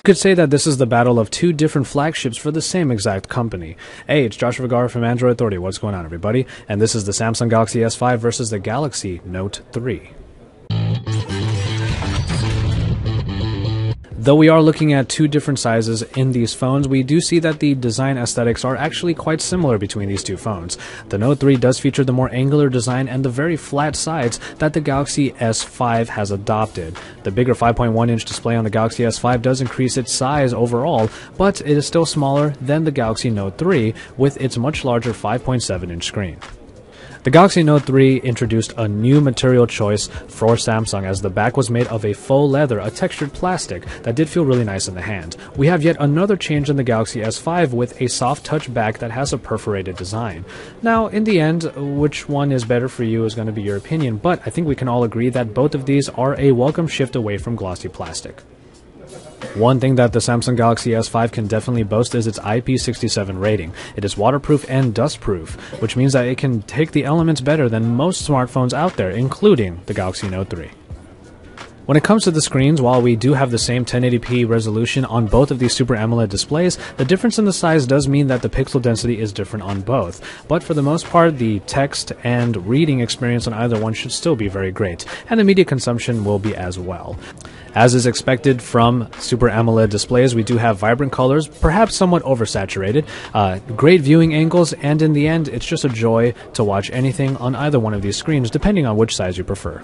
could say that this is the battle of two different flagships for the same exact company. Hey, it's Joshua Vergara from Android Authority. What's going on, everybody? And this is the Samsung Galaxy S5 versus the Galaxy Note 3. Though we are looking at two different sizes in these phones, we do see that the design aesthetics are actually quite similar between these two phones. The Note 3 does feature the more angular design and the very flat sides that the Galaxy S5 has adopted. The bigger 5.1-inch display on the Galaxy S5 does increase its size overall, but it is still smaller than the Galaxy Note 3 with its much larger 5.7-inch screen. The Galaxy Note 3 introduced a new material choice for Samsung, as the back was made of a faux leather, a textured plastic that did feel really nice in the hand. We have yet another change in the Galaxy S5 with a soft touch back that has a perforated design. Now, in the end, which one is better for you is going to be your opinion, but I think we can all agree that both of these are a welcome shift away from glossy plastic. One thing that the Samsung Galaxy S5 can definitely boast is its IP67 rating. It is waterproof and dustproof, which means that it can take the elements better than most smartphones out there, including the Galaxy Note 3. When it comes to the screens, while we do have the same 1080p resolution on both of these Super AMOLED displays, the difference in the size does mean that the pixel density is different on both. But for the most part, the text and reading experience on either one should still be very great, and the media consumption will be as well. As is expected from Super AMOLED displays, we do have vibrant colors, perhaps somewhat oversaturated, great viewing angles, and in the end, it's just a joy to watch anything on either one of these screens, depending on which size you prefer.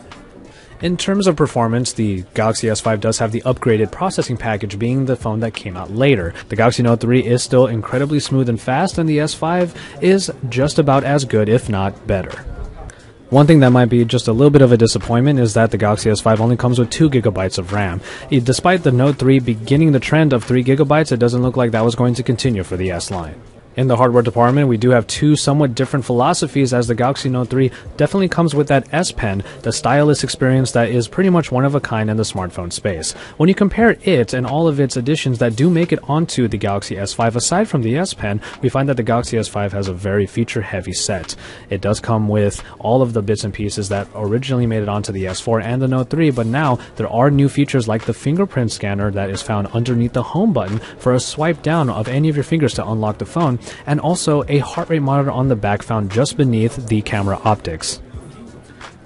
In terms of performance, the Galaxy S5 does have the upgraded processing package, being the phone that came out later. The Galaxy Note 3 is still incredibly smooth and fast, and the S5 is just about as good, if not better. One thing that might be just a little bit of a disappointment is that the Galaxy S5 only comes with 2 GB of RAM. Despite the Note 3 beginning the trend of 3 GB, it doesn't look like that was going to continue for the S line. In the hardware department, we do have two somewhat different philosophies, as the Galaxy Note 3 definitely comes with that S Pen, the stylus experience that is pretty much one of a kind in the smartphone space. When you compare it and all of its additions that do make it onto the Galaxy S5, aside from the S Pen, we find that the Galaxy S5 has a very feature-heavy set. It does come with all of the bits and pieces that originally made it onto the S4 and the Note 3, but now there are new features like the fingerprint scanner that is found underneath the home button for a swipe down of any of your fingers to unlock the phone, and also a heart rate monitor on the back found just beneath the camera optics.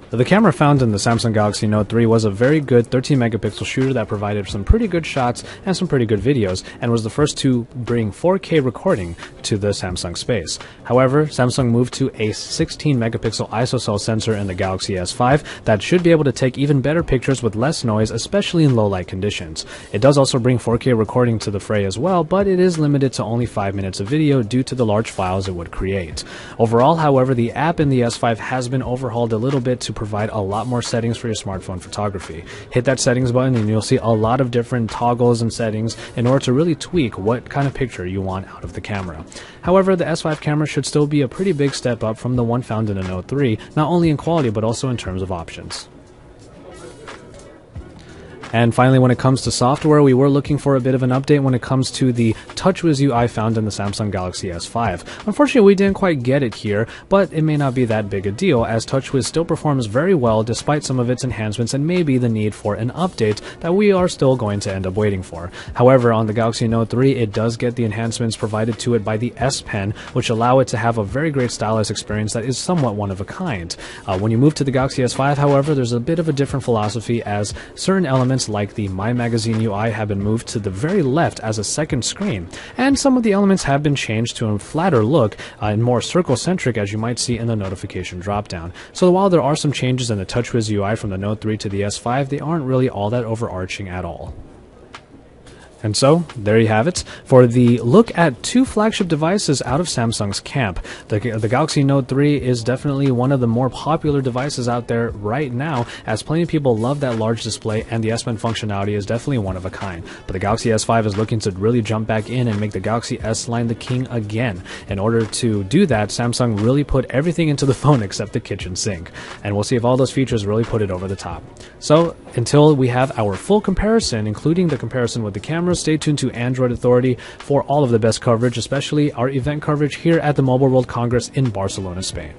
The camera found in the Samsung Galaxy Note 3 was a very good 13 megapixel shooter that provided some pretty good shots and some pretty good videos, and was the first to bring 4K recording to the Samsung space. However, Samsung moved to a 16 megapixel ISO sensor in the Galaxy S5 that should be able to take even better pictures with less noise, especially in low light conditions. It does also bring 4K recording to the fray as well, but it is limited to only 5 minutes of video due to the large files it would create. Overall, however, the app in the S5 has been overhauled a little bit to provide a lot more settings for your smartphone photography. Hit that settings button and you'll see a lot of different toggles and settings in order to really tweak what kind of picture you want out of the camera. However, the S5 camera should still be a pretty big step up from the one found in the Note 3, not only in quality but also in terms of options. And finally, when it comes to software, we were looking for a bit of an update when it comes to the TouchWiz UI found in the Samsung Galaxy S5. Unfortunately, we didn't quite get it here, but it may not be that big a deal, as TouchWiz still performs very well despite some of its enhancements and maybe the need for an update that we are still going to end up waiting for. However, on the Galaxy Note 3, it does get the enhancements provided to it by the S Pen, which allow it to have a very great stylus experience that is somewhat one of a kind. When you move to the Galaxy S5, however, there's a bit of a different philosophy, as certain elements like the My Magazine UI have been moved to the very left as a second screen, and some of the elements have been changed to a flatter look and more circle-centric, as you might see in the notification dropdown. So while there are some changes in the TouchWiz UI from the Note 3 to the S5, they aren't really all that overarching at all. And so, there you have it, for the look at two flagship devices out of Samsung's camp. The Galaxy Note 3 is definitely one of the more popular devices out there right now, as plenty of people love that large display, and the S Pen functionality is definitely one of a kind. But the Galaxy S5 is looking to really jump back in and make the Galaxy S line the king again. In order to do that, Samsung really put everything into the phone except the kitchen sink. And we'll see if all those features really put it over the top. So, until we have our full comparison, including the comparison with the camera, stay tuned to Android Authority for all of the best coverage, especially our event coverage here at the Mobile World Congress in Barcelona, Spain.